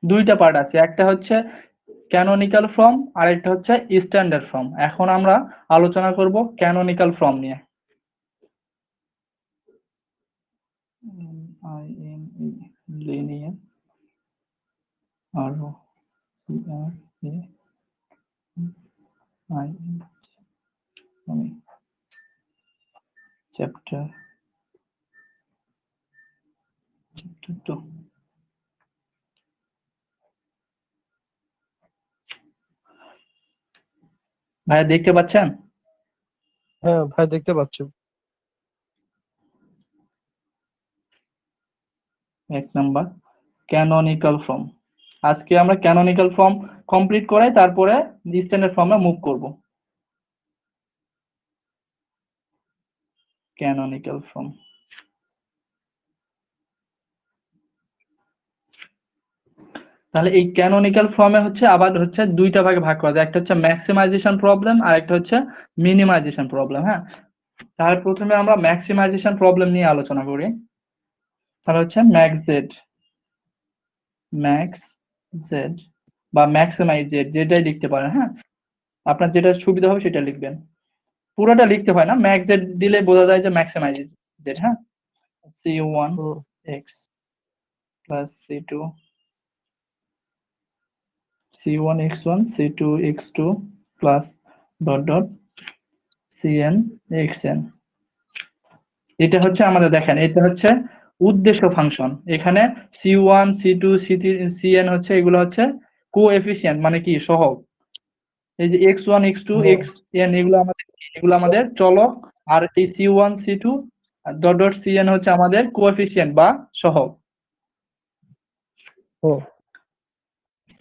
দুইটা পার্ট আছে, একটা হচ্ছে ক্যানোনিক্যাল ফর্ম আর একটা হচ্ছে স্ট্যান্ডার্ড ফর্ম। এখন আমরা আলোচনা করব ক্যানোনিক্যাল ফর্ম নিয়ে। লিনিয়ার আর চ্যাপ্টার 2। ভাইয়া দেখতে পাচ্ছেন? হ্যাঁ ভাই দেখতে পাচ্ছ। এক নাম্বার ক্যানোনিক্যাল ফর্ম। আজকে আমরা ক্যানোনিক্যাল ফর্ম কমপ্লিট করাই, তারপরে স্ট্যান্ডার্ড ফর্মে মুভ করব। ক্যানোনিক্যাল ফর্ম, তাহলে এই ক্যানোনিক্যাল ফর্মে হচ্ছে আবার হচ্ছে দুইটা ভাগে ভাগ করা যায়, একটা হচ্ছে ম্যাক্সিমাইজেশন প্রবলেম আর একটা হচ্ছে মিনিমাইজেশন প্রবলেম। হ্যাঁ, তাহলে প্রথমে আমরা ম্যাক্সিমাইজেশন প্রবলেম নিয়ে আলোচনা করি। তাহলে হচ্ছে ম্যাক্স জেড বা ম্যাক্সিমাইজ জেড, যেটাই লিখতে পারেন। হ্যাঁ, আপনার যেটা সুবিধা হবে সেটা লিখবেন, পুরোটা লিখতে হয় না, ম্যাক্স জেড দিলে বোঝা যায় যে ম্যাক্সিমাইজ জেড। হ্যাঁ, c1 x plus c1 x1 c2 x2 plus dot dot cn xn। এটা হচ্ছে আমাদের, দেখেন এটা হচ্ছে উদ্দেশ্য ফাংশন। এখানে c1 c2 cn হচ্ছে, এগুলো হচ্ছে কোএফিসিয়েন্ট, মানে কি সহগ। এই যে x1 x2 xn এগুলো আমাদের চলক, আর এই c1 c2 dot dot cn হচ্ছে আমাদের কোএফিসিয়েন্ট বা সহগ।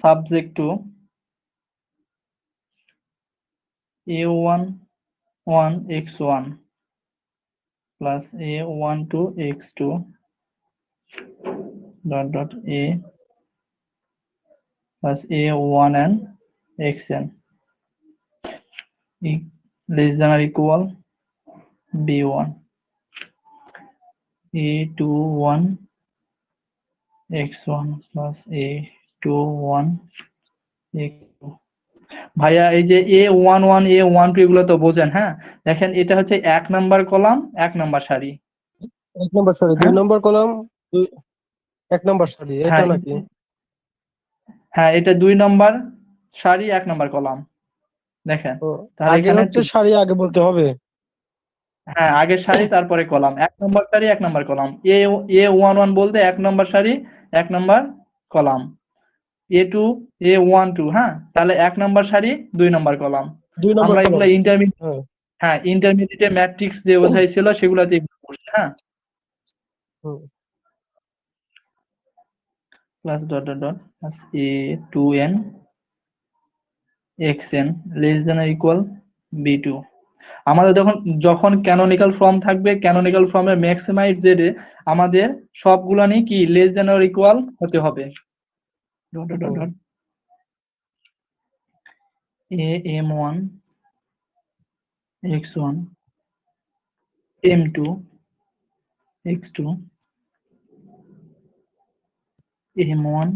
Subject to a1 1 x1 plus a12 x2 dot dot a plus a1n xn less than or equal b1 a21 x1 plus a21 x2। ভাইয়া এই যে a11 a12 এগুলো তো বোঝেন। হ্যাঁ, দেখেন এটা হচ্ছে 1 নাম্বার কলাম 1 নাম্বার সারি। 1 নম্বর সারি 2 হ্যাঁ নম্বর কলাম 1 নম্বর সারি, এটা হ্যাঁ নাকি? হ্যাঁ, এটা 2 নাম্বার সারি 1 নাম্বার কলাম। দেখেন, ও, তাহলে আগে এখানে হচ্ছে সারি আগে বলতে হবে। হ্যাঁ, আগের সারি তারপরে কলাম, 1 নম্বর সারি 1 নম্বর কলাম। a11 বলতে 1 নম্বর সারি 1 নম্বর কলাম। a2 a12, হ্যাঁ, তাহলে 1 নম্বর সারি 2 নম্বর কলাম। 2 নম্বর আমরা কলাম। এগুলা ইন্টারমিডিয়েট, হ্যাঁ হ্যাঁ ইন্টারমিডিয়েটে ম্যাট্রিক্স যে অধ্যায় ছিল সেগুলাতে এগুলো করছি। হ্যাঁ, হুম, plus dot dot dot plus a2n xn less than or equal b2। আমাদের যখন ক্যানোনিক্যাল ফর্ম থাকবে, ক্যানোনিক্যাল ফর্মের ম্যাক্সিমাইজ জেডে আমাদের সবগুলা নিয়ে কি লেস দেন অর ইকুয়াল হতে হবে। Dot dot dot hmm, dot am1 x1 m2 x2 m1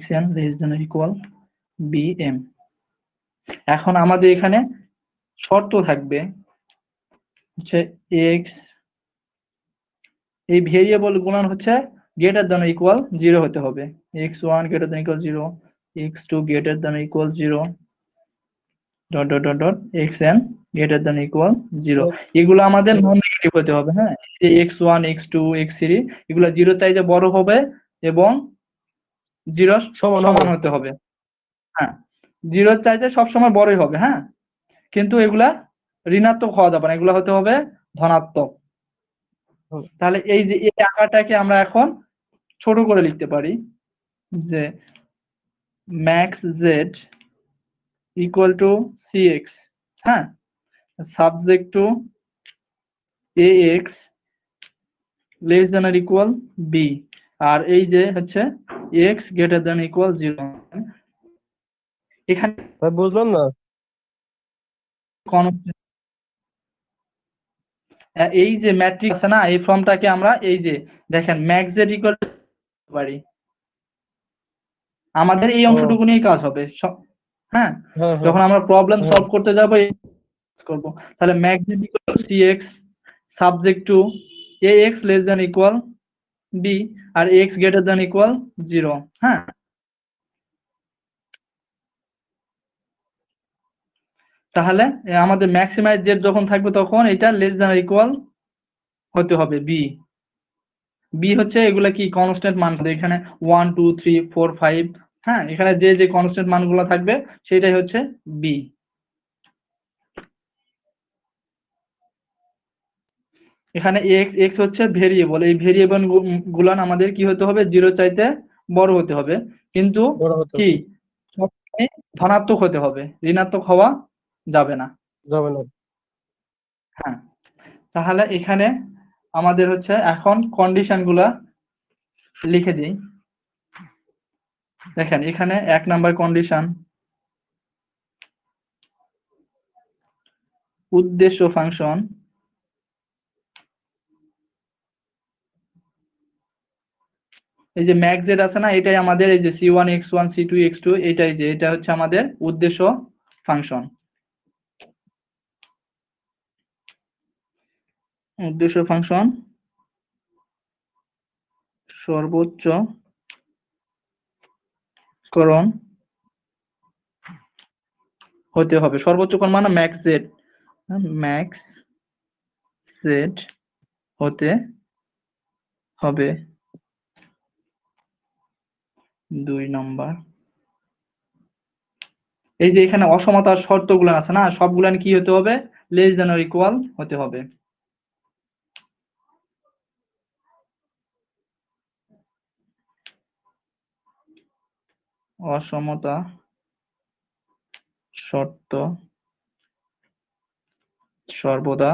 xn less than or equal bm। এখন আমাদের এখানে শর্ত থাকবে হচ্ছে x, এই ভেরিয়েবল গুলান হচ্ছে গ্রেটার দ্যান ইকুয়াল 0 হতে হবে। x1 greater than equal 0, x2 greater than equal 0, dot dot dot dot xn greater than equal 0। এগুলো আমাদের নন নেগেটিভ হতে হবে। হ্যাঁ, এই যে x1 x2 x3 এগুলো 0 চাইতে বড় হবে এবং 0 সমান হতে হবে। হ্যাঁ, 0 চাইতে সবসময় বড়ই হবে। হ্যাঁ, কিন্তু এগুলা ঋণাত্মক হওয়া যাবে না, এগুলো হতে হবে ধনাত্মক। হুম, তাহলে এই যে এই আকারটাকে আমরা এখন ছোট করে লিখতে পারি যে max Z equal to cx। হ্যাঁ, subject to ax less than আর ইকুয়াল b, আর এই যে হচ্ছে x গ্রেটার দেন ইকুয়াল 0। এখানে ভাই বুঝলাম না। এই যে ম্যাট্রিক্স আছে না, এই ফর্মটাকে আমরা এই যে দেখেন ম্যাক্স জেড ইকুয়াল পারি। আমাদের এই ও অংশটুকু নিয়েই কাজ হবে হ্যাঁ, হ্যাঁ হ্যাঁ যখন আমরা প্রবলেম হ্যাঁ সলভ করতে যাবো করব, তাহলে magnet equal cx subject to ax less than equal b আর x গ্রেটার দ্যান ইকুয়াল 0। হ্যাঁ, তাহলে আমাদের ম্যাক্সিমাইজ জেড যখন থাকবে তখন এটা লেস দ্যান ইকুয়াল হতে হবে b। বি হচ্ছে এগুলা কি কনস্ট্যান্ট মান, এখানে 1 2 3 4 5, হ্যাঁ, এখানে যে যে কনস্ট্যান্ট মানগুলো থাকবে সেটাই হচ্ছে বি। এখানে এক্স এক্স হচ্ছে ভেরিয়েবল, এই ভেরিয়েবল গুলান আমাদের কি হতে হবে, জিরো চাইতে বড় হতে হবে, কিন্তু বড় হতে কি হবে, সবসময় ধনাত্মক হতে হবে, ঋণাত্মক হওয়া যাবে না। যাবে না। হ্যাঁ, তাহলে এখানে আমাদের হচ্ছে এখন কন্ডিশন গুলা লিখে দিই। দেখেন এখানে 1 নাম্বার কন্ডিশন, উদ্দেশ্য ফাংশন এই যে ম্যাক্স জেড আছে না, এটাই আমাদের এই যে c1 x1 c2 x2, এটাই যে এটা হচ্ছে আমাদের উদ্দেশ্য ফাংশন। উদ্দেশ্য ফাংশন সর্বোচ্চ করণ হতে হবে, সর্বোচ্চ করণ মানে ম্যাক্স জেড, ম্যাক্স জেড হতে হবে। 2 নম্বর, এই যে এখানে অসমতার শর্তগুলো আছে না, সবগুলো কি হতে হবে, লেস দ্যান অর ইকুয়াল হতে হবে। অসমতা শর্ত সর্বদা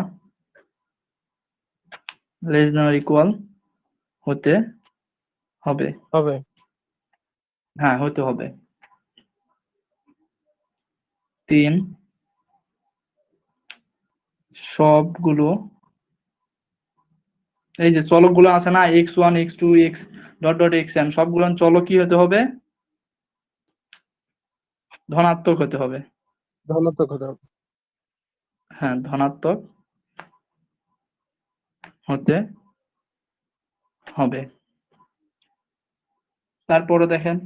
লেস দ্যান অর ইকুয়াল হতে হবে। হবে। হ্যাঁ, হতে হবে। 3 সবগুলো এই যে চলকগুলো আছে না, x1 x2 x dot dot xn, সবগুলো চলক কি হতে হবে, ধনাত্মক হতে হবে। ধনাত্মক হতে হবে। হ্যাঁ, ধনাত্মক হতে হবে। তারপরে দেখেন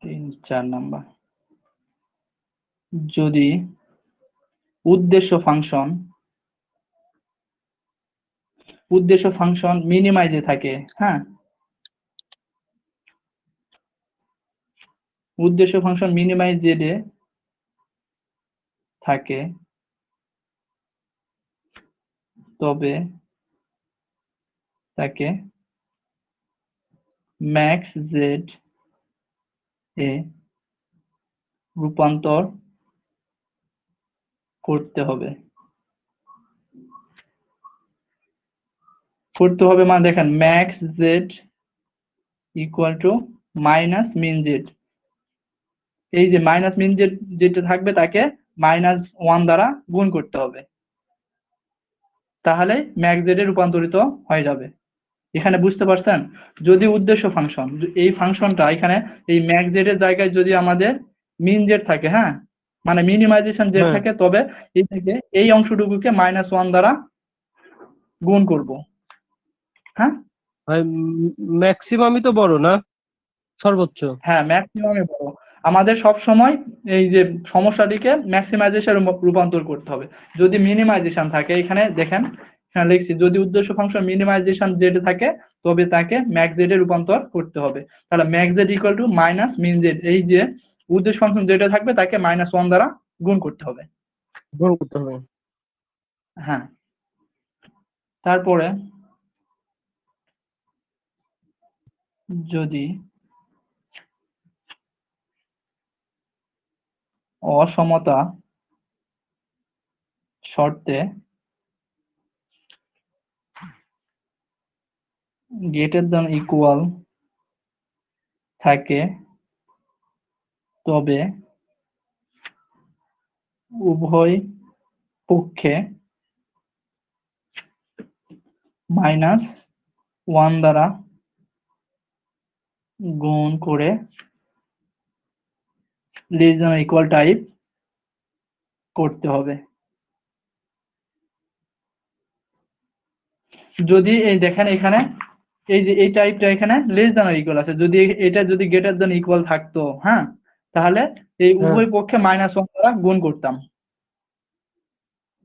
3 4 নাম্বার, যদি উদ্দেশ্য ফাংশন মিনিমাইজে থাকে, হ্যাঁ, উদ্দেশ্য ফাংশন মিনিমাইজ জেডে থাকে, তবে তাকে ম্যাক্স জেড এ রূপান্তর করতে হবে। মানে দেখেন max Z equal to minus min Z, এই যে মাইনাস মিন জেড যেটা থাকবে তাকে -1 দ্বারা গুণ করতে হবে, তাহলে ম্যাক্স জেড এ রূপান্তরিত হয়ে যাবে। এখানে বুঝতে পারছেন, যদি উদ্দেশ্য ফাংশন এই ফাংশনটা এখানে এই ম্যাক্স জেড এর জায়গায় যদি আমাদের মিন জেড থাকে, হ্যাঁ, মানে মিনিমাইজেশন জেড হ্যাঁ থাকে, তবে এই থেকে এই অংশটুকুকে -1 দ্বারা গুণ করব। হ্যাঁ, ভাই, ম্যাক্সিমামই তো বড় না, সর্বোচ্চ। হ্যাঁ, ম্যাক্সিমামে বড়। আমাদের সব সময় এই যে সমস্যাটিকে ম্যাক্সিমাইজেশনে রূপান্তর করতে হবে। যদি মিনিমাইজেশন থাকে, এখানে দেখেন এখানে লিখছি, যদি উদ্দেশ্য ফাংশন মিনিমাইজেশন জেড থাকে তবে তাকে ম্যাক্স জেড এ রূপান্তর করতে হবে। তাহলে max Z equal to minus min Z, এই যে উদ্দেশ্য ফাংশন যেটা থাকবে তাকে -1 দ্বারা গুণ করতে হবে। গুণ করতে হবে। হ্যাঁ, তারপরে যদি অসমতা শর্তে গ্রেটার দ্যান ইকুয়াল থাকে, তবে উভয় পক্ষে মাইনাস 1 দ্বারা গুণ করে লেস দ্যান ইকুয়াল টাইপ করতে হবে। যদি এই দেখেন এখানে এই যে এই টাইপটা এখানে লেস দ্যান ইকুয়াল আছে, যদি এটা যদি গ্রেটার দ্যান ইকুয়াল থাকতো, হ্যাঁ, তাহলে এই হ্যাঁ উভয় পক্ষে -1 দ্বারা গুণ করতাম।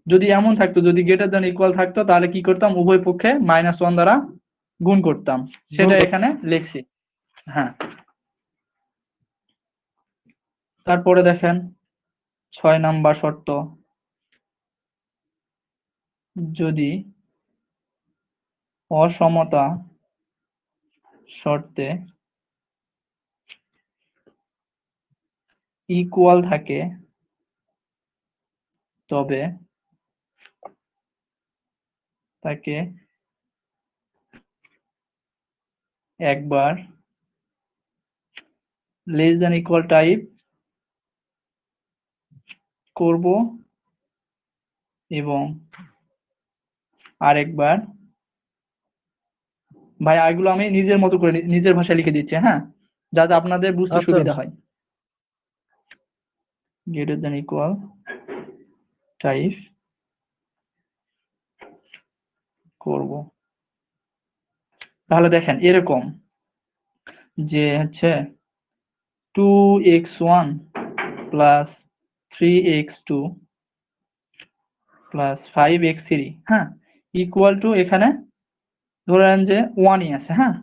যদি এমন থাকতো, যদি গ্রেটার দ্যান ইকুয়াল থাকতো, তাহলে কি করতাম, উভয় পক্ষে -1 দ্বারা গুণ করতাম, সেটা এখানে লিখছি। হ্যাঁ, তারপরে দেখেন 6 নাম্বার শর্ত, যদি অসমতা শর্তে ইকুয়াল থাকে তবে তাকে একবার লেস দ্যান ইকুয়াল টাইপ করব এবং আরেকবার, ভাই এগুলো আমি নিজের মতো করে নিজের ভাষায় লিখে দিচ্ছি, হ্যাঁ, যাতে আপনাদের বুঝতে আচ্ছা সুবিধা হয়। গ্রেটার দ্যান ইকুয়াল টাইপ করব। তাহলে দেখেন এরকম যে হচ্ছে 2x1 plus 3x2 plus 5x3, হ্যাঁ, ইকুয়াল টু এখানে ধরেন যে 1ই আছে, হ্যাঁ,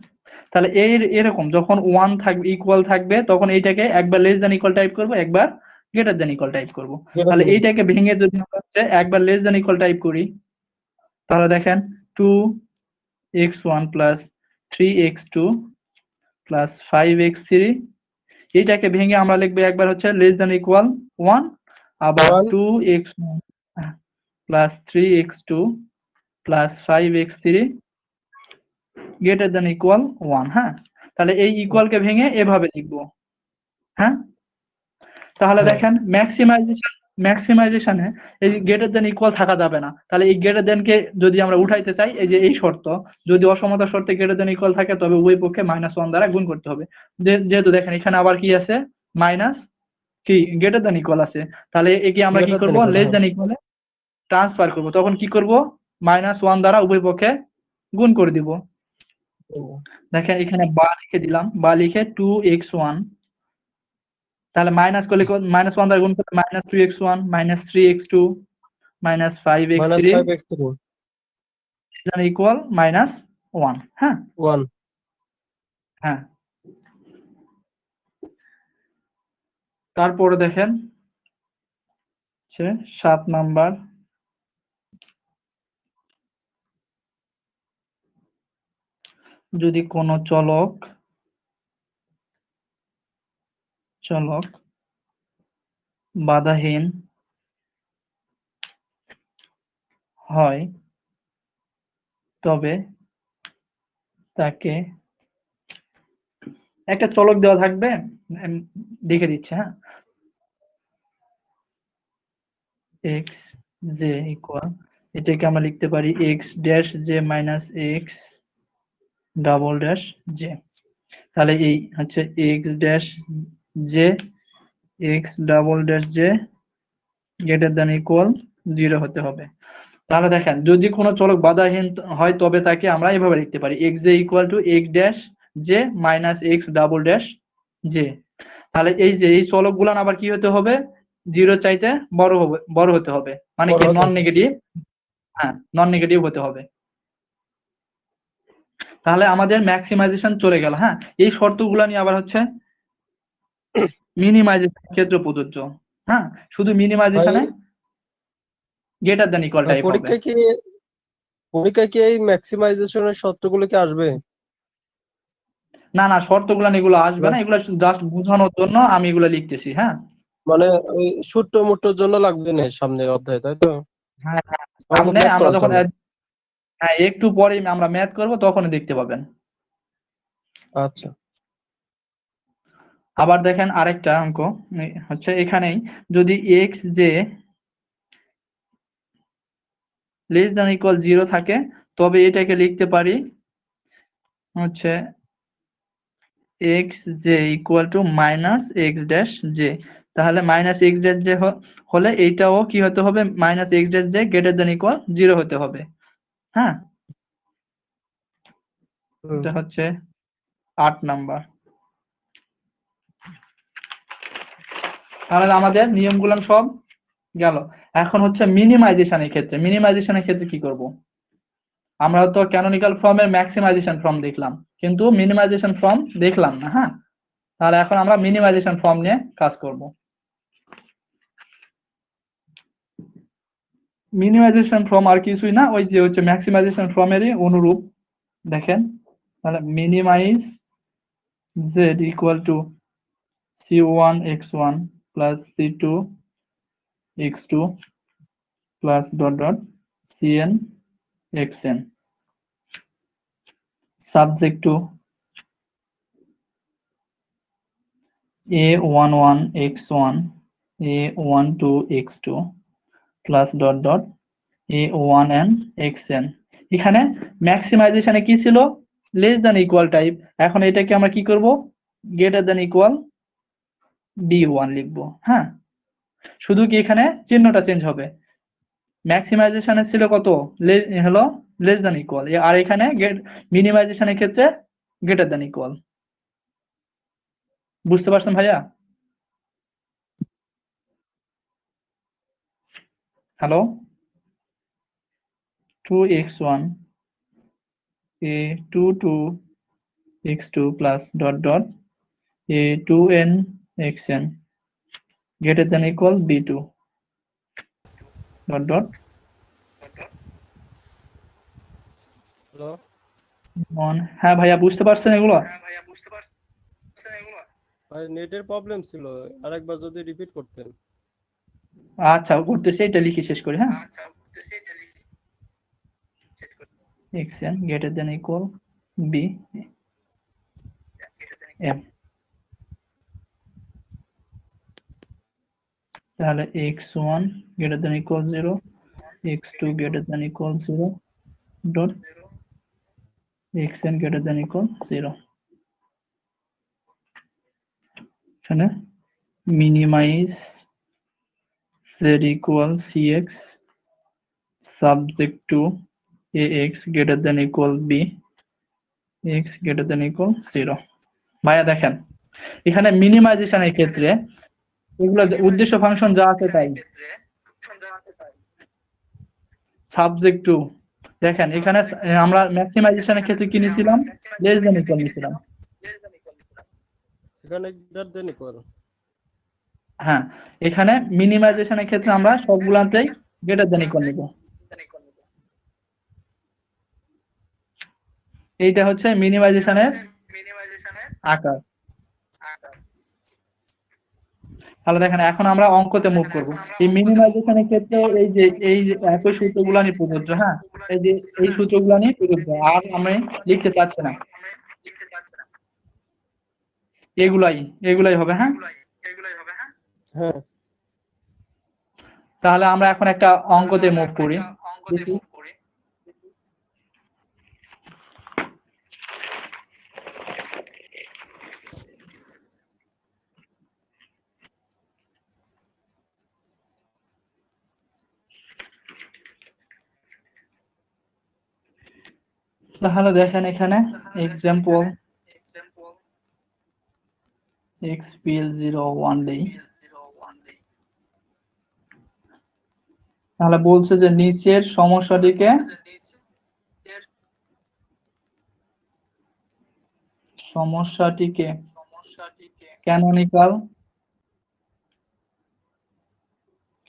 তাহলে এরকম যখন 1 থাকবে, ইকুয়াল থাকবে, তখন এইটাকে একবার লেস দ্যান ইকুয়াল টাইপ করব, একবার গ্রেটার দ্যান ইকুয়াল টাইপ করব। তাহলে এইটাকে ভেঙে যদি আমরা হচ্ছে একবার লেস দ্যান ইকুয়াল টাইপ করি, তাহলে দেখেন 2x1 plus 3x2 plus 5x3, এইটাকে ভেঙে আমরা লিখবো একবার হচ্ছে লেস দ্যান ইকুয়াল 1, আবার 2x1 plus 3x2 plus 5x3 greater than equal 1, হ্যাঁ, তাহলে এই ইকুয়ালকে ভেঙে এভাবে লিখবো, হ্যাঁ। তাহলে দেখেন ম্যাক্সিমাইজেশনে এই গ্রেটার দ্যান ইকুয়াল থাকা যাবে না, তাহলে এই গ্রেটার দ্যান কে যদি আমরা উঠাইতে চাই, এই যে এই শর্ত, যদি অসমতা শর্তে গ্রেটার দ্যান ইকুয়াল থাকে, তবে উভয় পক্ষে -1 দ্বারা গুণ করতে হবে। যেহেতু দেখেন এখানে আবার কি আছে, মাইনাস কি গ্রেটার দ্যান ইকুয়াল আছে, তাহলে একে আমরা কি করব, লেস দ্যান ইকুয়ালে ট্রান্সফার করব। তখন কি করব, -1 দ্বারা উভয় পক্ষে গুণ করে দিব। দেখেন এখানে বা লিখে দিলাম, বা লিখে 2x1, তাহলে মাইনাস করলে -1 দ্বারা গুণ করলে -2x1 -3x2 -5x3 ইকুয়াল -1, হ্যাঁ। 1 হ্যাঁ, তারপরে দেখেন 7 নাম্বার, যদি কোনো চলক বাধাহীন হয় তবে তাকে একটা চলক দেওয়া থাকবে, দেখে দিচ্ছে, হ্যাঁ, x j ইকুয়াল, এটাকে আমরা লিখতে পারি x dash j minus x double dash j। তাহলে এই হচ্ছে x dash j x double dash j greater than equal 0 হতে হবে। তাহলে দেখেন যদি কোনো চলক বাধাহীন হয় তবে তাকে আমরা এভাবে লিখতে পারি x j equal to x dash j minus x double dash j। তাহলে এই যে এই চলকগুলো আবার কি হতে হবে, 0 চাইতে বড় হতে হবে, মানে কি নন নেগেটিভ, হ্যাঁ, নন নেগেটিভ হতে হবে। তাহলে আমাদের ম্যাক্সিমাইজেশন চলে গেল, হ্যাঁ। এই শর্তগুলো নিয়ে আবার হচ্ছে মিনিমাইজেশন ক্ষেত্রে প্রযোজ্য, হ্যাঁ, শুধু মিনিমাইজেশনে গ্রেটার দ্যান ইকুয়াল টাইপ হবে। পরীক্ষায় কি এই ম্যাক্সিমাইজেশনের শর্তগুলো কি আসবে? না, শর্তগুলো এগুলো আসবে না, এগুলো জাস্ট বোঝানোর জন্য আমি এগুলো লিখতেছি, হ্যাঁ। মানে ওই সূত্র মুট্টোর জন্য লাগবে না সামনের অধ্যায়ে, তাই তো? হ্যাঁ, সামনে আমরা যখন হ্যাঁ একটু পরে আমরা ম্যাথ করব তখনই দেখতে পাবেন। আচ্ছা, আবার দেখেন আরেকটা অঙ্ক হচ্ছে এখানেই, যদি x j less than equal 0 থাকে তবে এটাকে লিখতে পারি হচ্ছে x J equal to minus x dash J. তাহলে মাইনাস এক্স ড্যাশ জে হলে এইটাও কি হতে হবে, minus x dash J greater than equal 0 হতে হবে। হ্যাঁ, এটা হচ্ছে 8 নাম্বার। তাহলে আমাদের নিয়মগুলো সব গেল। এখন হচ্ছে মিনিমাইজেশনের ক্ষেত্রে, মিনিমাইজেশনের ক্ষেত্রে কি করব? আমরা তো ক্যানোনিকাল ফর্মের ম্যাক্সিমাইজেশন ফর্ম দেখলাম, কিন্তু মিনিমাইজেশন ফর্ম দেখলাম না। হ্যাঁ, তাহলে এখন আমরা মিনিমাইজেশন ফর্ম নিয়ে কাজ করব। মিনিমাইজেশন ফর্ম আর কিছুই না, ওই যে হচ্ছে ম্যাক্সিমাইজেশন ফর্মেরই অনুরূপ। দেখেন, তাহলে minimize z equal to c1 x1 plus c2 x2 plus dot dot cn xn subject to a11 x1 a12 x2 plus dot dot a1n xn। এখানে ম্যাক্সিমাইজেশনে কি ছিল, লেস দ্যান ইকুয়াল টাইপ। এখন এটাকে আমরা কি করব, গ্রেটার দ্যান ইকুয়াল b1 লিখবো। হ্যাঁ, শুধু কি এখানে চিহ্নটা চেঞ্জ হবে। ম্যাক্সিমাইজেশনে ছিল কত, হলো লেস দ্যান ইকুয়াল, আর এখানে মিনিমাইজেশনের ক্ষেত্রে গ্রেটার দ্যান ইকুয়াল। বুঝতে পারছেন ভাইয়া? Hello, 2x1 a22 x2 plus dot dot a2n xn greater than equal b2 dot dot hello, on। হ্যাঁ ভাইয়া, বুঝতে পারছেন এগুলো? ভাই নেটের প্রবলেম ছিল, আরেকবার যদি রিপিট করতেন। আচ্ছা, করতেছি, এটা লিখে শেষ করি। হ্যাঁ, xn greater than equal b m। তাহলে x1 greater than equal 0, x2 greater than equal 0 dot xn greater than equal 0। এখানে minimize z equal cx subject to ax greater than equal b x greater than equal 0। ভাইয়া দেখেন, এখানে মিনিমাইজেশনের ক্ষেত্রে এগুলো উদ্দেশ্য function যা আছে তাই। সাবজেক্ট টু, দেখেন এখানে আমরা ম্যাক্সিমাইজেশনের ক্ষেত্রে কি নিয়েছিলাম, লেস দ্যান ইকুয়াল নিয়েছিলাম। এখানে গ্রেটার দেন ইকুয়াল। হ্যাঁ, এখানে মিনিমাইজেশনের ক্ষেত্রে আমরা সবগুলাতেই গ্রেটার দ্যান ইকুয়াল নিব। এইটা হচ্ছে মিনিমাইজেশনের আকার। তাহলে দেখেন, এখন আমরা অঙ্কতে মুভ করব। এই মিনিমাইজেশনের ক্ষেত্রে এই যে একই সূত্রগুলো নিয়ে প্রযোজ্য। হ্যাঁ, এই যে এই সূত্রগুলো নিয়ে প্রযোজ্য, আর আমি লিখতে চাচ্ছি না। এগুলাই হবে। হ্যাঁ, হ্যাঁ, তাহলে আমরা এখন একটা অঙ্কতে মুভ করি। দেখি, তাহলে দেখেন এখানে এক্সাম্পল xpl01 দেই। তাহলে বলছে যে নিচের সমস্যাটিকে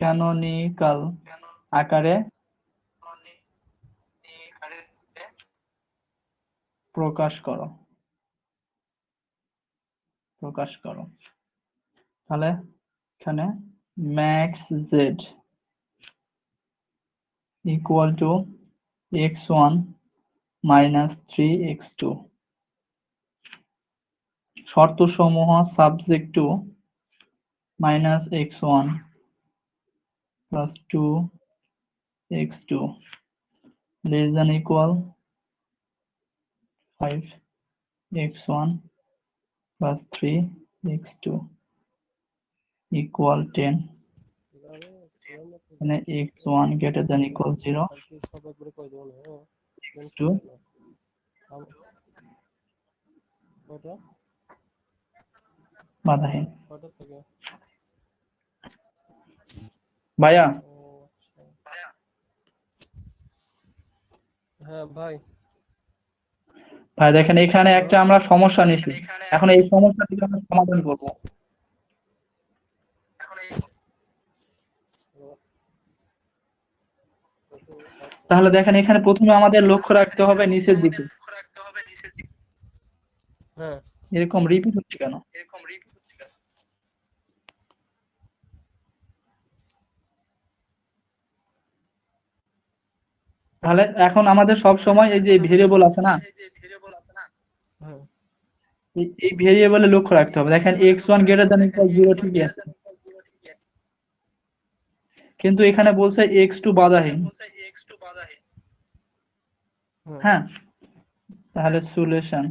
ক্যানোনিকাল আকারে প্রকাশ করো। তাহলে এখানে max Z equal two x1 minus 3x2, শর্ত সমূহ subject to minus x1 plus 2x2 less than equal 5x1 plus 3x2 equal 10 মানে x1 greater than equal 0 সব একবারে কই দেবো না x2 কয়টা বাধাহীন। কয়টা থেকে ভাইয়া ও আচ্ছা হ্যাঁ ভাই ভাই দেখেন এখানে একটা আমরা সমস্যা নিছি, এখন এই সমস্যাটিকে আমরা সমাধান করব। তাহলে দেখেন এখানে প্রথমে আমাদের লক্ষ্য রাখতে হবে নিচের দিকে, হ্যাঁ এরকম রিপিট হচ্ছে কেন? তাহলে এখন আমাদের সব সময় এই যে ভেরিয়েবল আছে না, হ্যাঁ এই ভেরিয়েবলে লক্ষ্য রাখতে হবে। দেখেন x1 গ্রেটার দ্যান ইকুয়াল 0 ঠিকই আছে, কিন্তু এখানে বলছে x2 বাধাহীন। হ্যাঁ, তাহলে সলিউশন,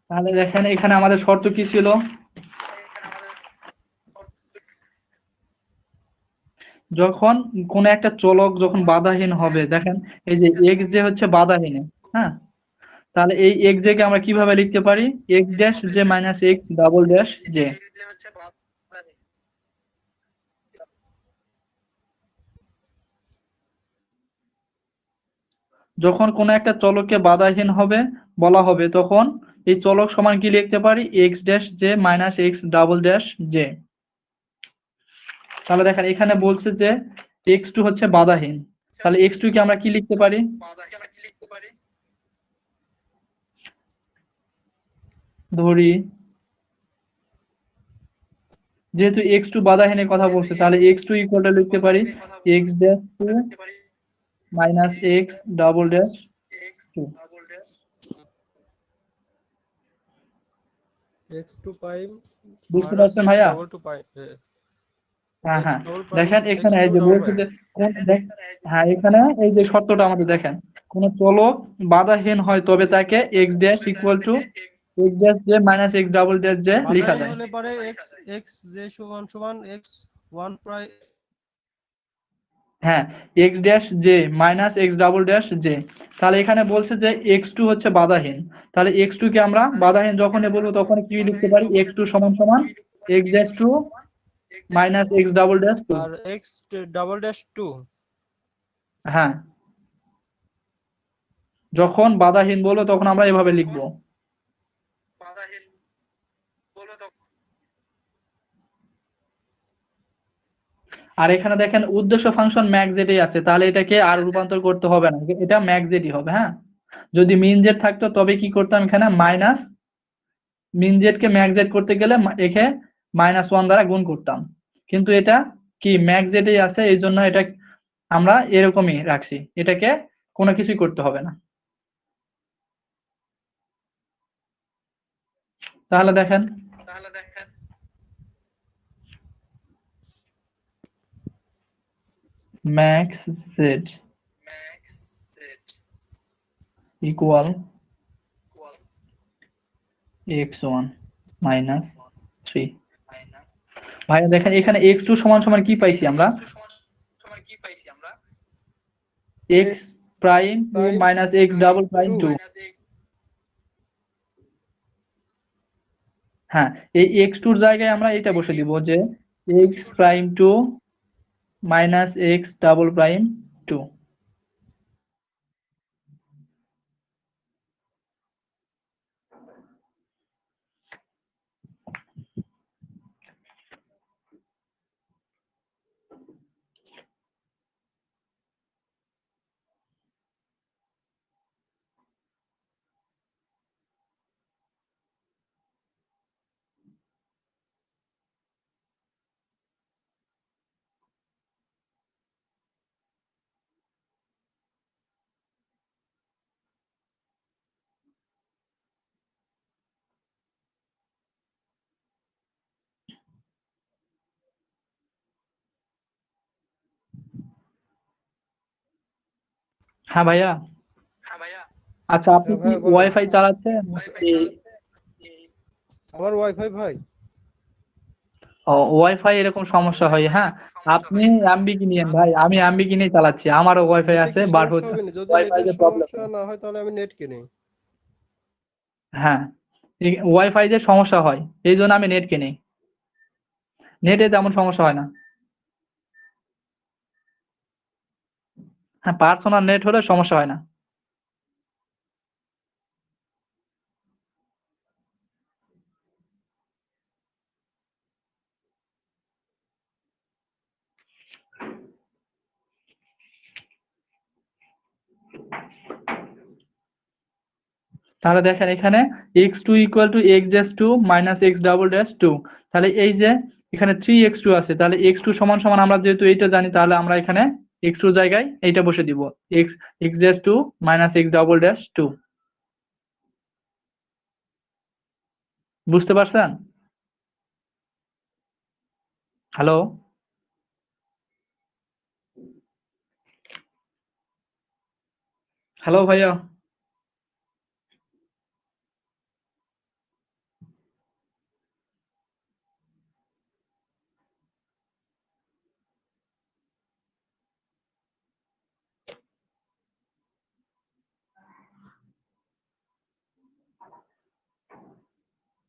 তাহলে দেখেন এখানে আমাদের শর্ত কি ছিল? যখন কোন একটা চলক যখন বাধাহীন হবে, দেখেন এই যে x যে হচ্ছে বাধাহীন, হ্যাঁ, তাহলে এই x j কে আমরা কিভাবে লিখতে পারি? x dash j minus x double dash j। যখন কোন একটা চলককে বাধাহীন হবে বলা হবে, তখন এই চলক সমান কি লিখতে পারি? x dash j minus x double dash j। তাহলে দেখেন এখানে বলছে যে x2 হচ্ছে বাধাহীন, তাহলে x2 কে আমরা কি লিখতে পারি? ধরি যেহেতু x2 বাধাহীনের কথা বলছে, তাহলে x2 ইকুয়ালটা লিখতে পারি x dash 2 minus x double dash 2। x2 prime বুঝতে minus পারছেন x ভাইয়া? double 2 prime হ্যাঁ x হ্যাঁ, double prime দেখেন x এখানে এই 2 যে double বলছে prime যে হ্যাঁ এখানে এই যে শর্তটা আমাদের দেখেন, কোন চলক বাধাহীন হয় তবে তাকে x dash equal to x dash j minus x double dash j লেখা বাধাহীন যায়। হলে পারে x x j সমান সমান x 1 prime হ্যাঁ, x dash j minus x double dash j। তাহলে এখানে বলছে যে x2 হচ্ছে বাধাহীন, তাহলে x2 কে আমরা বাধাহীন যখনই বলবো তখন কি লিখতে পারি? x2 সমান সমান x dash 2 minus x double dash 2। আর x double dash 2 হ্যাঁ, যখন বাধাহীন বলবো তখন আমরা এভাবে লিখবো। আর এখানে দেখেন উদ্দেশ্য ফাংশন ম্যাক্স জেডই আছে, তাহলে এটাকে আর রূপান্তর করতে হবে না, এটা ম্যাক্স জেডই হবে। হ্যাঁ, যদি মিন জেড থাকতো তবে কি করতাম? এখানে মাইনাস মিন জেড কে ম্যাক্স জেড করতে গেলে একে -1 দ্বারা গুণ করতাম, কিন্তু এটা কি ম্যাক্স জেডই আছে, এই জন্য এটা আমরা এরকমই রাখছি, এটাকে কোনো কিছুই করতে হবে না। তাহলে দেখেন max Z equal x1 minus 3। ভাইয়া দেখেন এখানে x2 সমান সমান কি পাইছি আমরা? x x prime 2 prime minus x double prime 2 2। হ্যাঁ, এই x2 এর জায়গায় আমরা এটা বসে দিব যে x prime 2 minus x double prime 2। হ্যাঁ ভাইয়া। আচ্ছা, আপনি হ্যাঁ কি ভাইয়া বলেন। ওয়াইফাই চালাচ্ছেন? আমার ওয়াইফাই ভাই। ওয়াইফাই এরকম সমস্যা হয়, হ্যাঁ। আপনি এমবি কিনেন ভাই, আমি এমবি কিনেই চালাচ্ছি, আমারও ওয়াইফাই নেটে আছে, কি বাট সমস্যা হচ্ছে হবে না? যদি ওয়াইফাই নেটের যে প্রবলেম। সমস্যা না হয় তাহলে আমি নেট কিনি। হ্যাঁ, ওয়াইফাই যে সমস্যা হয় এই জন্য আমি নেট কিনি, নেটে তেমন সমস্যা হয় না। হ্যাঁ, পার্সোনাল নেট হলে সমস্যা হয় না। তাহলে দেখেন এখানে x2 equal to x dash 2 minus x double dash 2, তাহলে এই যে এখানে 3x2 আছে, তাহলে x2 সমান সমান আমরা যেহেতু এইটা জানি, তাহলে আমরা এখানে x2 জায়গায় এইটা বসে দিব, x x dash 2 minus x double dash 2। বুঝতে পারছেন? হ্যালো, হ্যালো ভাইয়া।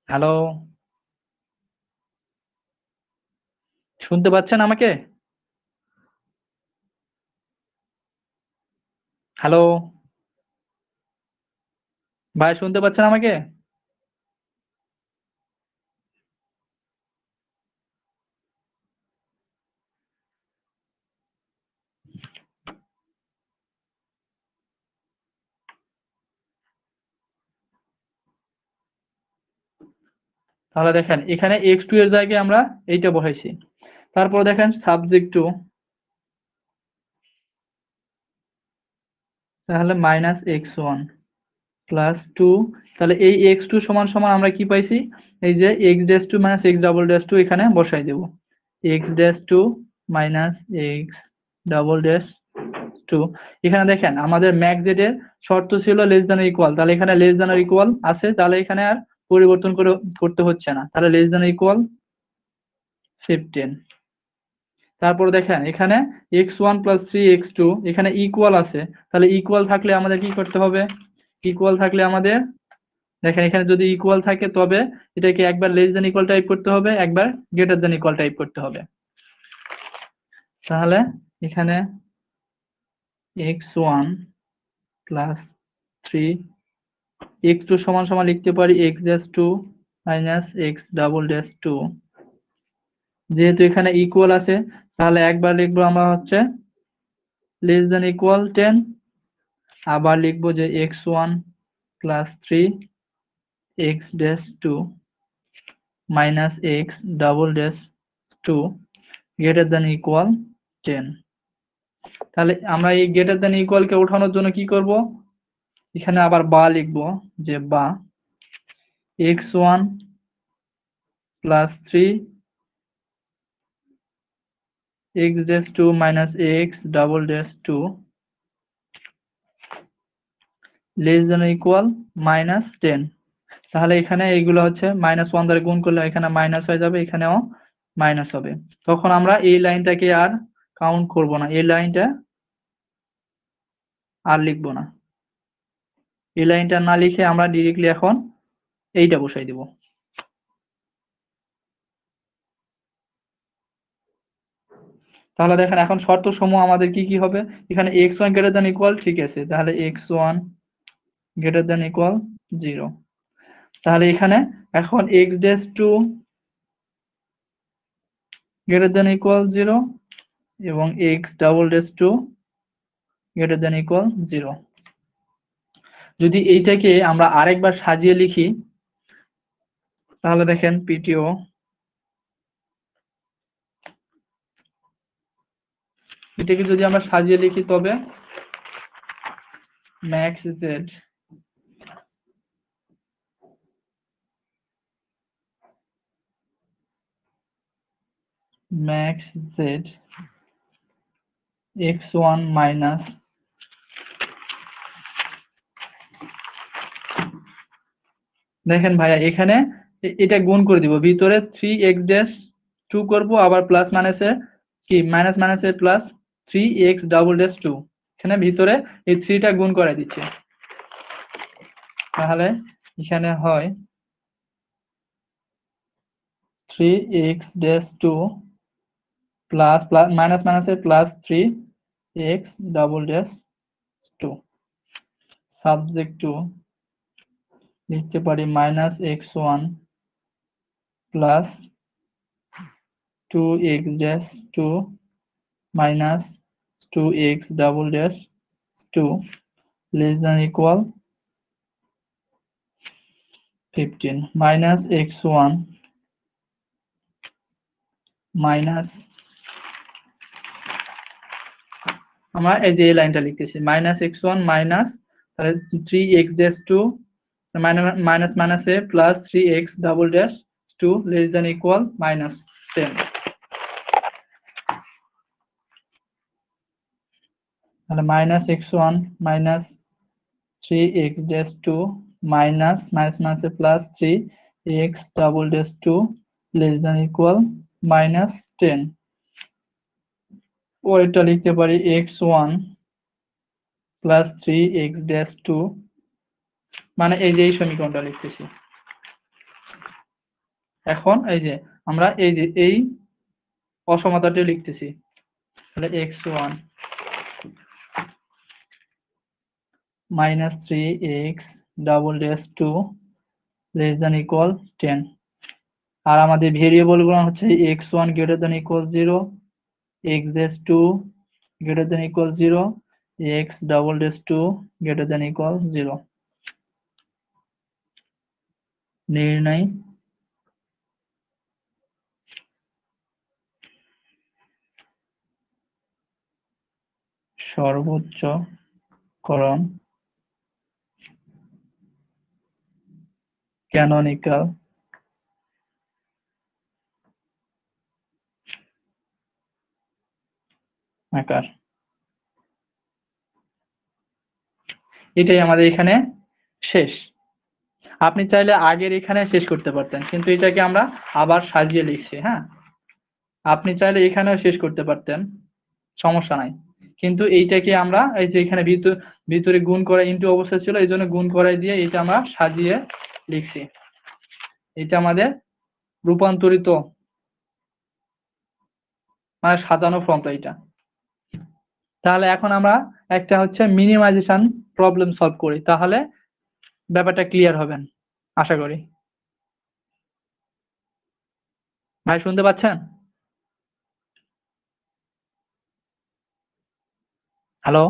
হ্যালো, শুনতে পাচ্ছেন আমাকে? হ্যালো ভাই, শুনতে পাচ্ছেন আমাকে? তাহলে দেখেন এখানে x2 এর জায়গায় আমরা এইটা বসাইছি। তারপর দেখেন সাবজেক্ট টু, তাহলে মাইনাস x1 প্লাস 2, তাহলে এই x2 সমান সমান আমরা কি পাইছি, এই যে x dash 2 minus x double dash 2 এখানে বসাই দেব, x dash 2 minus x double dash 2। এখানে দেখেন আমাদের ম্যাক্স জেড এর শর্ত ছিল লেস দ্যান ইকুয়াল, তাহলে এখানে লেস দ্যান ইকুয়াল আছে, তাহলে এখানে আর পরিবর্তন করতে হচ্ছে না, তাহলে লেস দ্যান ইকুয়াল 15। তারপর দেখেন এখানে x1 plus 3x2 এখানে ইকুয়াল আছে, তাহলে ইকুয়াল থাকলে আমাদের কি করতে হবে, ইকুয়াল থাকলে আমাদের দেখেন এখানে যদি ইকুয়াল থাকে তবে এটাকে একবার লেস দ্যান ইকুয়াল টাইপ করতে হবে, একবার গ্রেটার দ্যান ইকুয়াল টাইপ করতে হবে। তাহলে এখানে x1 প্লাস 3 x2 সমান সমান লিখতে পারি x dash 2 minus x double dash 2, যেহেতু এখানে ইকুয়াল আছে তাহলে একবার লিখবো আমরা হচ্ছে লেস দ্যান ইকুয়াল 10, আবার লিখবো যে x1 plus 3 x dash 2 minus x double dash 2 greater than equal 10। তাহলে আমরা এই গ্রেটার দ্যান ইকুয়াল কে ওঠানোর জন্য কি করব, এখানে আবার বা লিখবো, যে বা x1 plus 3 x dash 2 minus x double dash 2 less than equal minus 10। তাহলে এখানে এইগুলো হচ্ছে -1 দ্বারা গুণ করলে এখানে মাইনাস হয়ে যাবে, এখানেও মাইনাস হবে। তখন আমরা এই লাইনটাকে আর কাউন্ট করব না, এই লাইনটা আর লিখবো না, এই লাইনটা না লিখে আমরা ডিরেক্টলি এখন এইটা বসাই দিব। তাহলে দেখেন এখন শর্ত সমূহ আমাদের কি কি হবে, এখানে x1 গ্রেটার দ্যান ইকুয়াল, ঠিক আছে, তাহলে x1 গ্রেটার দ্যান ইকুয়াল 0। তাহলে এখানে এখন x dash 2 greater than equal 0 এবং x double dash 2 greater than equal 0। যদি এইটাকে আমরা আরেকবার সাজিয়ে লিখি তাহলে দেখেন পিটিও, এটাকে যদি আমরা সাজিয়ে লিখি তবে ম্যাক্স জেড x1 minus দেখেন ভাইয়া এখানে এটা গুণ করে দিব, ভিতরে 3x ড্যাশ 2 করব, আবার প্লাস মাইনাসে কি মাইনাস মাইনাসে প্লাস 3x ডাবল ড্যাশ 2, এখানে ভিতরে এই 3টা গুণ করে দিচ্ছি। তাহলে এখানে হয় 3x dash 2 plus plus minus মাইনাসে plus 3x double dash 2, subject to লিখতে পারি -x1 plus 2x dash 2 minus 2x double dash 2 less than equal 15, -x1 minus, আমরা এই যে এই লাইনটা লিখতেছি -x1 মাইনাস তাহলে 3x ড্যাশ 2 মাইনাস মাইনাসে plus 3x double dash 2 less than equal -10, তাহলে -x1 minus 3x dash 2 minus minus মাইনাসে plus 3x double dash 2 less than equal -10, পরেরটা লিখতে পারি x1 প্লাস 3x ড্যাশ 2, মানে এই যে এই সমীকরণটা লিখতেছি। এখন এই যে আমরা এই যে এই অসমতাটি লিখতেছি, তাহলে x1 minus 3x double dash 2 less than equal 10, আর আমাদের ভেরিয়েবল গুলো হচ্ছে x1 greater than equal 0, x dash 2 greater than equal 0, x double dash 2 greater than equal 0। নির্ণয় সর্বোচ্চ করণ ক্যানোনিকাল আকার, এটাই আমাদের এখানে শেষ। আপনি চাইলে আগের এখানে শেষ করতে পারতেন, কিন্তু এটাকে আমরা আবার সাজিয়ে লিখছি। হ্যাঁ, আপনি চাইলে এখানেও শেষ করতে পারতেন, সমস্যা নাই, কিন্তু এইটাকে আমরা এই যে এখানে ভিতরে গুণ করা ইনটু অবস্থা ছিল, এই জন্য গুণ করাই দিয়ে এটা আমরা সাজিয়ে লিখছি। এটা আমাদের রূপান্তরিত মানে সাজানো ফর্মটা এটা। তাহলে এখন আমরা একটা হচ্ছে মিনিমাইজেশন প্রবলেম সলভ করি, তাহলে ব্যাপারটা ক্লিয়ার হবেন আশা করি। ভাই শুনতে পাচ্ছেন? হ্যালো?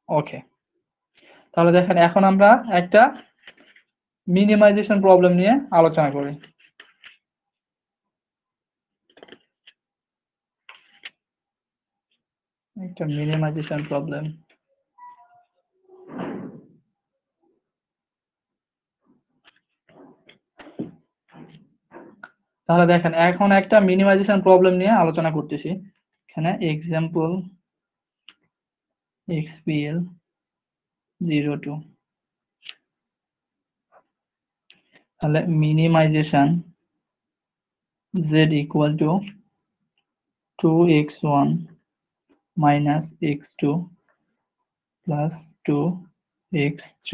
ওকে, তাহলে দেখেন এখন আমরা একটা মিনিমাইজেশন প্রবলেম নিয়ে আলোচনা করি। একটা মিনিমাইজেশন প্রবলেম, তাহলে দেখেন এখন একটা মিনিমাইজেশন প্রবলেম নিয়ে আলোচনা করতেছি। এখানে এক্সাম্পল xpl 02, তাহলে minimisation z equal two 2x1 minus x2 plus 2x3,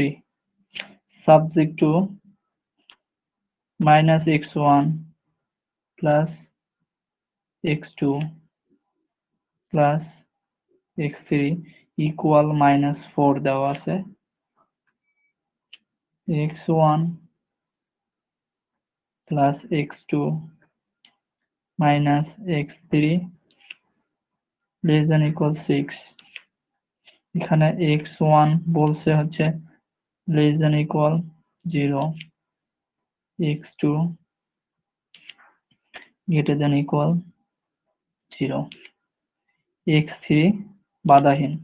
subject to minus x1 plus x2 plus x3 equal -4 দেওয়া আছে, x1 plus x2 minus x3 less than equal 6, এখানে x1 বলছে হচ্ছে less than equal 0, x2 greater than equal 0, x3 বাধাহীন।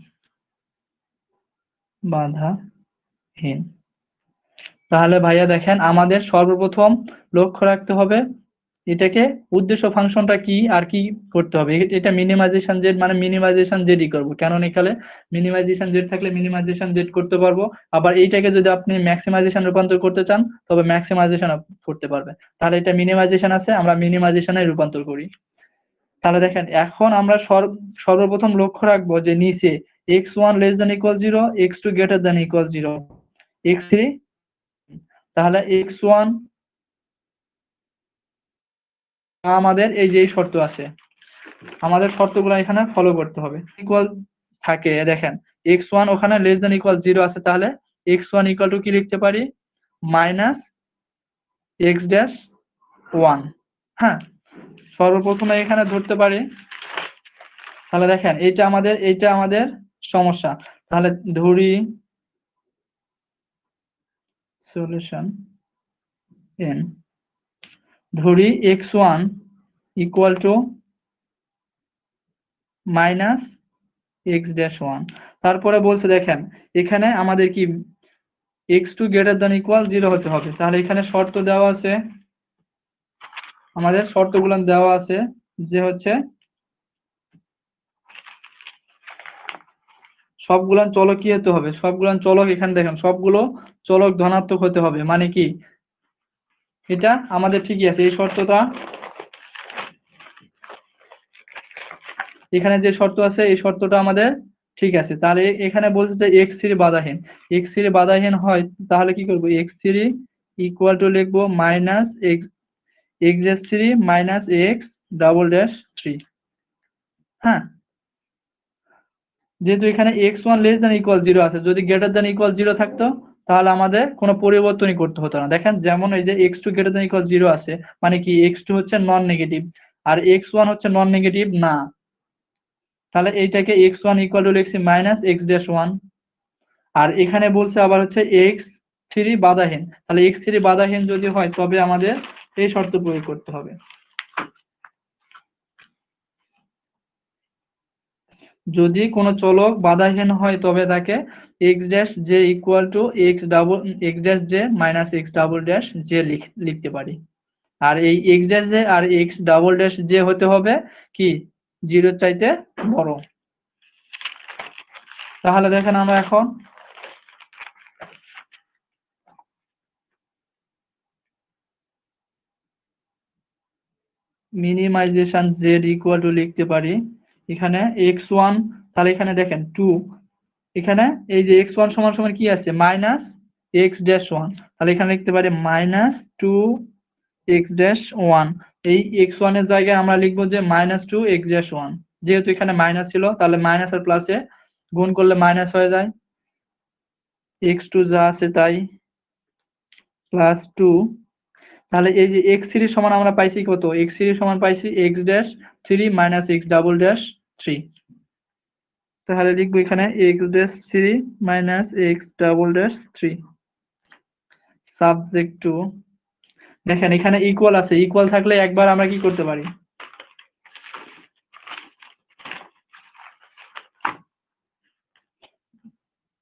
তাহলে ভাইয়া দেখেন আমাদের সর্বপ্রথম লক্ষ্য রাখতে হবে এটাকে উদ্দেশ্য ফাংশনটা কি আর কি করতে হবে। এটা মিনিমাইজেশন জেড মানে মিনিমাইজেশন জেডই করব, কারণ এখানে মিনিমাইজেশন জেড থাকলে মিনিমাইজেশন জেড করতে পারবো। আবার এইটাকে যদি আপনি ম্যাক্সিমাইজেশন রূপান্তর করতে চান তবে ম্যাক্সিমাইজেশন করতে পারবেন। তাহলে এটা মিনিমাইজেশন আছে, আমরা মিনিমাইজেশনে রূপান্তর করি। তাহলে দেখেন এখন আমরা সর্বপ্রথম লক্ষ্য রাখবো যে নিচে x1 less than equal 0, x2 greater than equal 0, x3, তাহলে x1 আমাদের এই যে এই শর্ত আছে, আমাদের শর্তগুলো এখানে ফলো করতে হবে। ইকুয়াল থাকে দেখেন x1 ওখানে লেস দ্যান ইকুয়াল 0 আছে, তাহলে x1 ইকুয়াল টু কি লিখতে পারি মাইনাস x ড্যাশ 1। হ্যাঁ, সর্বপ্রথমে এখানে ধরতে পারি। তাহলে দেখেন এইটা আমাদের সমস্যা। তাহলে ধরি সলিউশন n, ধরি x1 equal to minus x dash 1। তারপরে বলছে দেখেন এখানে আমাদের কি x2 গ্রেটার দ্যান ইকুয়াল 0 হতে হবে। তাহলে এখানে শর্ত দেওয়া আছে, আমাদের শর্তগুলো দেওয়া আছে যে হচ্ছে সবগুলো চলক কি হতে হবে, সবগুলো চলক এখানে দেখেন সবগুলো চলক ধনাত্মক হতে হবে। মানে কি এটা আমাদের ঠিকই আছে, এই শর্তটা এখানে যে শর্ত আছে এই শর্তটা আমাদের ঠিক আছে। তাহলে এখানে বলছে যে x3 বাধাহীন, x3 বাধাহীন হয় তাহলে কি করব x3 ইকুয়াল টু লিখবো minus x dash 3 minus x double dash 3। হ্যাঁ, যেহেতু এখানে x1 লেস দ্যান ইকুয়াল 0 আছে, যদি গ্রেটার দ্যান ইকুয়াল 0 থাকতো তাহলে আমাদের কোনো পরিবর্তনই করতে হতো না। দেখেন যেমন এই যে x2 গ্রেটার দ্যান ইকুয়াল 0 আছে, মানে কি x2 হচ্ছে নন নেগেটিভ আর x1 হচ্ছে নন নেগেটিভ না। তাহলে এইটাকে x1 ইকুয়াল টু লিখছি মাইনাস x ড্যাশ 1। আর এখানে বলছে আবার হচ্ছে x3 বাধাহীন, তাহলে x3 বাধাহীন যদি হয় তবে আমাদের এই শর্ত প্রয়োগ করতে হবে। যদি কোনো চলক বাধাহীন হয় তবে তাকে x dash J equal to x dash J minus x double dash J লিখতে পারি। আর এই x dash J R x double dash J হতে হবে কি 0 চাইতে বড়। তাহলে দেখেন আমরা এখন মিনিমাইজেশন z ইকুয়াল টু লিখতে পারি এখানে x1, তাহলে এখানে দেখেন 2, এখানে এই যে x1 সমান সমান কি আছে মাইনাস x ড্যাশ 1, তাহলে এখানে লিখতে পারি মাইনাস 2 x ড্যাশ 1। এই x1 এর জায়গায় আমরা লিখবো যে মাইনাস 2 x ড্যাশ 1, যেহেতু এখানে মাইনাস ছিল তাহলে মাইনাস আর প্লাসে গুণ করলে মাইনাস হয়ে যায়, x2 যা আছে তাই প্লাস 2। তাহলে এই যে x3 সমান আমরা পাইছি কত, x3 সমান পাইছি x dash 3 minus x double dash 3। তাহলে লিখবো এখানে x dash 3 minus x double dash 3 subject to. দেখেন এখানে ইকুয়াল আছে, ইকুয়াল থাকলে একবার আমরা কি করতে পারি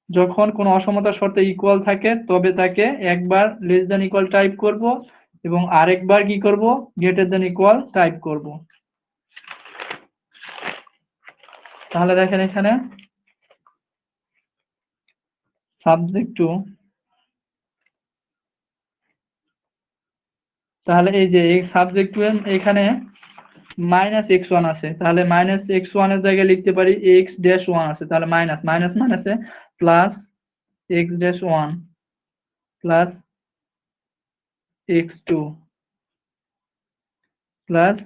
যখন কোনো অসমতার শর্তে ইকুয়াল থাকে তবে তাকে একবার লেস দ্যান ইকুয়াল টাইপ করব এবং আরেকবার কি করব গ্রেটার দ্যান ইকুয়াল টাইপ করব। তাহলে দেখেন এখানে সাবজেক্ট টু, তাহলে এই যে এই সাবজেক্ট টু এখানে মাইনাস x1 আছে, তাহলে মাইনাস x1 এর জায়গায় লিখতে পারি x ড্যাশ 1 আছে, তাহলে মাইনাস মাইনাস মাইনাসে plus x dash 1 plus x2 plus,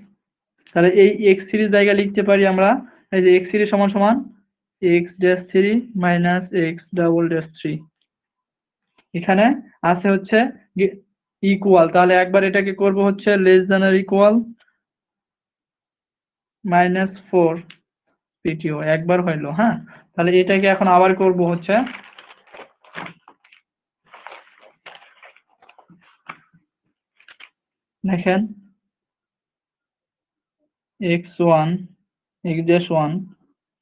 তাহলে এই x3 এর জায়গায় লিখতে পারি আমরা এই যে x3 সমান সমান x dash 3 minus x double dash 3। এখানে আছে হচ্ছে ইকুয়াল, তাহলে একবার এটাকে করব হচ্ছে লেস দ্যান আর ইকুয়াল মাইনাস 4 পিটিও একবার হইলো। হ্যাঁ, তাহলে এটাকে এখন আবার করব হচ্ছে দেখেন x1 x dash 1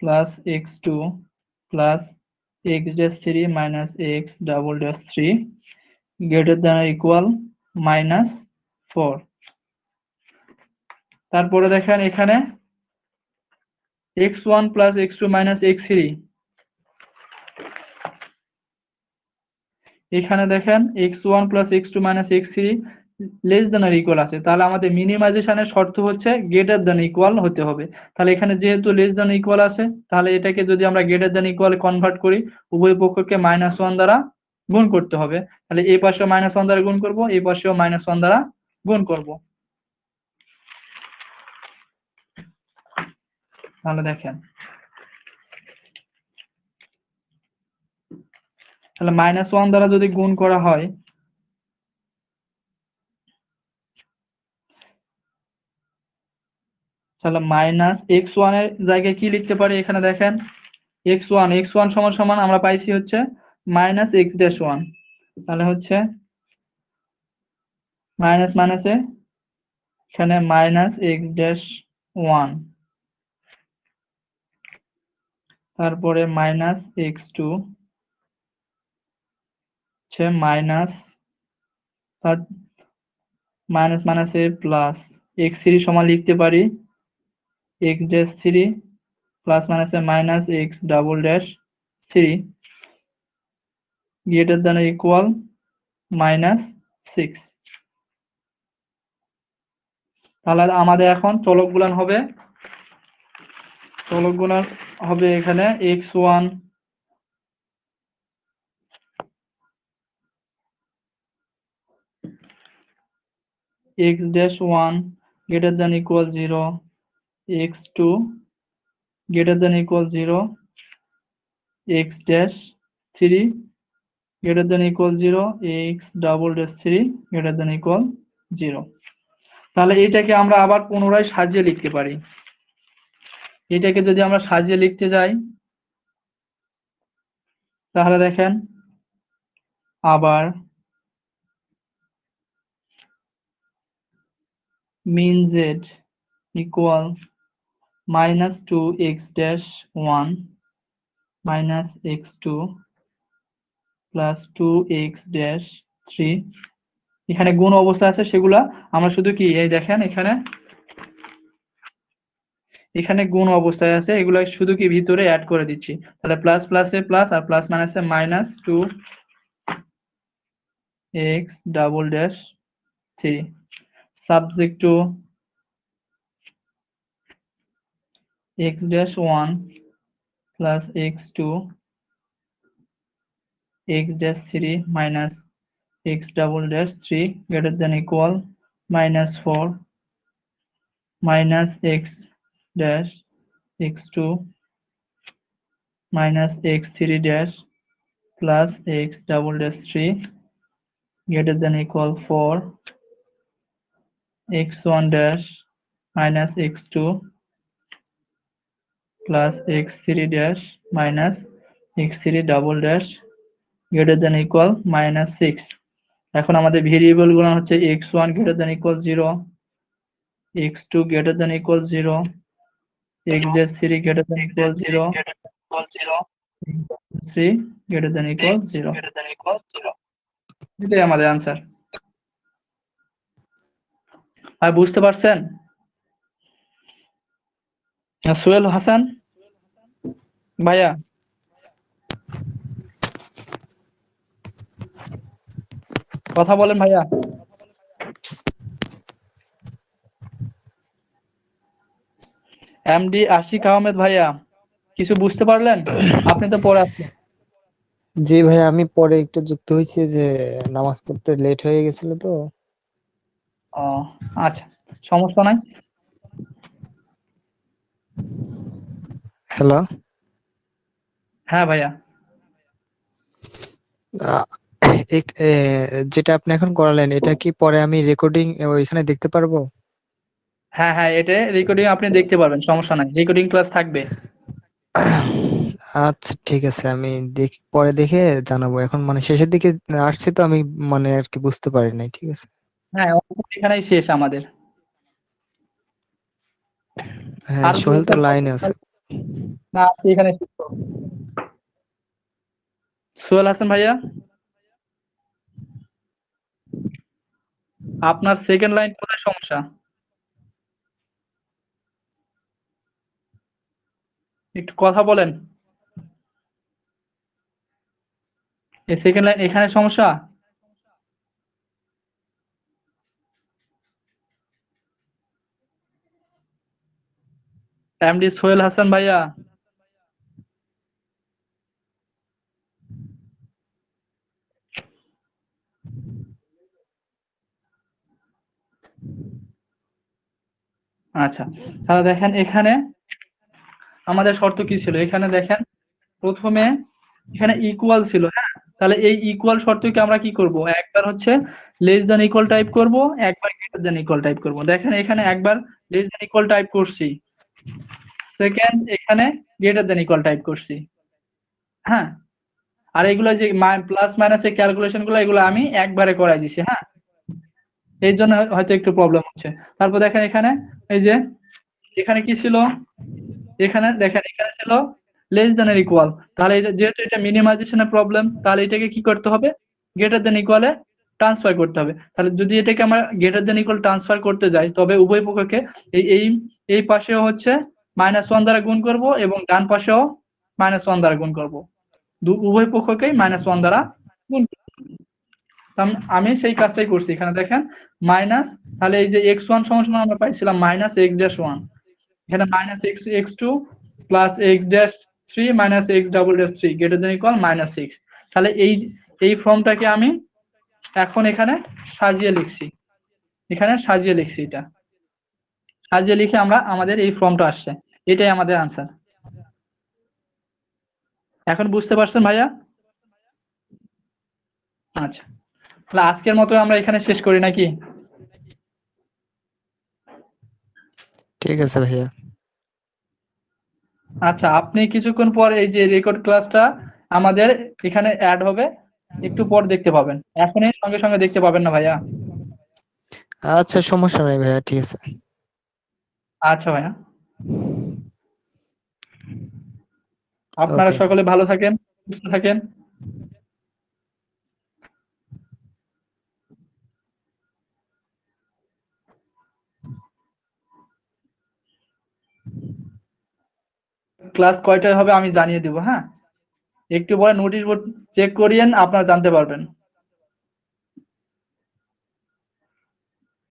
plus x2 plus x dash 3 minus x double dash 3 greater than equal -4। তারপরে দেখেন এখানে x1 plus x2 minus x3, এখানে দেখেন x1 plus x2 minus x3 less than আর ইকুয়াল আছে, তাহলে আমাদের মিনিমাইজেশনের শর্ত হচ্ছে গ্রেটার দ্যান ইকুয়াল হতে হবে। তাহলে এখানে যেহেতু লেস দ্যান ইকুয়াল আছে, তাহলে এটাকে যদি আমরা গ্রেটার দ্যান ইকুয়াল কনভার্ট করি, উভয় পক্ষকে -1 দ্বারা গুণ করতে হবে। তাহলে এই পাশেও -1 দ্বারা গুণ করব, এই পাশেও -1 দ্বারা গুণ করব। তাহলে দেখেন, তাহলে -1 দ্বারা যদি গুণ করা হয়, তাহলে -x1 এর জায়গায় কি লিখতে পারি, এখানে দেখেন x1 সমান সমান আমরা পাইছি হচ্ছে -x-1, তাহলে হচ্ছে মাইনাস মাইনাসে এখানে -x-1, তারপরে -x2 হচ্ছে মাইনাস মাইনাসে প্লাস x3 সমান লিখতে পারি x-3 প্লাস মাইনাসে -x-3 গ্রেটার দ্যান ইকুয়াল -6। তাহলে আমাদের এখন চলক গুলান হবে এখানে x1 x-1 greater than equal 0, x2 greater than equal 0, x-3 greater than equal 0, x-3 greater than equal 0। তাহলে এটাকে আমরা আবার পুনরায় সাজিয়ে লিখতে পারি। এটাকে যদি আমরা সাজিয়ে লিখতে যাই, তাহলে দেখেন আবার min z equal -2x-1 minus x2 plus 2x-3, এখানে গুণ অবস্থা আছে, সেগুলা আমরা শুধু কি এই দেখেন এখানে গুণ অবস্থায় আছে, এগুলা শুধু কি ভিতরে অ্যাড করে দিচ্ছি। তাহলে প্লাস প্লাসে প্লাস আর প্লাস মাইনাসে -2x-3 subject to x-1 plus x2 x-3 minus x-3 greater than equal -4 minus x-x2 minus x3 dash plus x-3 greater than equal 4 x1 dash minus x2 plus x3 dash minus x3 double dash greater than equal -6। এখন আমাদের variable গুলো হচ্ছে x1 greater than equal 0, x2 greater than equal 0, x-3 greater than equal 0, x-3 greater than equal 0। এটাই আমাদের answer. আর বুঝতে পারছেন? সোহেল হাসান ভাইয়া, কথা বলেন ভাইয়া। এমডি আশিক আহমেদ ভাইয়া, কিছু বুঝতে পারলেন? আপনি তো পড়ে আসলেন। জি ভাই, আমি পরে একটু যুক্ত হয়েছি যে নামাজ পড়তে লেট হয়ে গেছিল তো। ও আচ্ছা, সমস্যা নাই। হ্যালো, হ্যাঁ ভাইয়া, যেটা আপনি এখন করালেন এটা কি পরে আমি রেকর্ডিং ওইখানে দেখতে পারবো? হ্যাঁ হ্যাঁ, এটা রেকর্ডিং আপনি দেখতে পারবেন, সমস্যা নাই, রেকর্ডিং ক্লাস থাকবে। আচ্ছা ঠিক আছে, আমি পরে দেখে জানাবো। এখন মানে শেষের দিকে আসছে তো, আমি মানে আর কি বুঝতে পারি নাই। ঠিক আছে। হ্যাঁ, এখানেই শেষ আমাদের। হ্যাঁ, আর সোহেল তো লাইনে আছে। না, এখানে শেষ করো। সোহেল হাসান ভাইয়া। আপনার সেকেন্ড লাইন কোথায় সমস্যা? একটু কথা বলেন। এই সেকেন্ড লাইন এখানে সমস্যা? এমডি সোহেল হাসান ভাইয়া, আচ্ছা তাহলে দেখেন এখানে আমাদের শর্ত কি ছিল? এখানে দেখেন প্রথমে এখানে ইকুয়াল ছিল, হ্যাঁ? তাহলে এই ইকুয়াল শর্তকে আমরা কি করব? একবার হচ্ছে লেস দ্যান ইকুয়াল টাইপ করব, একবার গ্রেটার দ্যান ইকুয়াল টাইপ করব। দেখেন এখানে একবার লেস দ্যান ইকুয়াল টাইপ করছি, সেকেন্ড এখানে গ্রেটার দ্যান ইকুয়াল টাইপ করছি, হ্যাঁ? আর এগুলো যে প্লাস মাইনাস এর ক্যালকুলেশন গুলো এগুলো আমি একবারে করাই দিছি, হ্যাঁ? এই জন্য হয়তো একটু প্রবলেম হচ্ছে। তারপর দেখেন এখানে এই যে এখানে কি ছিল? এখানে দেখেন এখানে ছিল লেস দ্যান এর ইকুয়াল। তাহলে যেহেতু এটা মিনিমাইজেশনের প্রবলেম, তাহলে এটাকে কি করতে হবে? গ্রেটার দ্যান ইকুয়ালে ট্রান্সফার করতে হবে। তাহলে যদি এটাকে আমরা গ্রেটার দ্যান ইকুয়াল ট্রান্সফার করতে যাই, তবে উভয় পক্ষকে এই এই এই পাশেও হচ্ছে -1 দ্বারা গুণ করব এবং ডান পাশেও -1 দ্বারা গুণ করব। উভয় পক্ষকেই -1 দ্বারা গুণ করব। আমি সেই কাজটাই করছি। এখানে দেখেন মাইনাস, তাহলে এই যে x1 সমান আমরা পাইছিলাম -x-1, এখানে -x2 plus x-3 minus x-3 greater than equal -6। তাহলে এই ফর্মটাকে আমি এখন এখানে সাজিয়ে লিখছি, এখানে সাজিয়ে লিখছি, এটা সাজিয়ে লিখে আমরা আমাদের এই ফর্মটা আসছে, এটাই আমাদের আনসার। এখন বুঝতে পারছেন ভাইয়া? আচ্ছা তাহলে আজকের মতো আমরা এখানে শেষ করি নাকি? ঠিক আছে ভাইয়া। আচ্ছা আপনি কিছুক্ষণ পর এই যে রেকর্ড ক্লাসটা আমাদের এখানে অ্যাড হবে, একটু পর দেখতে পাবেন, এখনই সঙ্গে সঙ্গে দেখতে পাবেন না ভাইয়া। আচ্ছা সমস্যা নাই ভাইয়া, ঠিক আছে। আচ্ছা ভাইয়া, আপনারা ওকে। সকলে ভালো থাকেন, সুস্থ থাকেন। ক্লাস কয়টায় হবে আমি জানিয়ে দিব, হ্যাঁ? একটু পরে নোটিশ বোর্ড চেক করিয়েন, আপনারা জানতে পারবেন।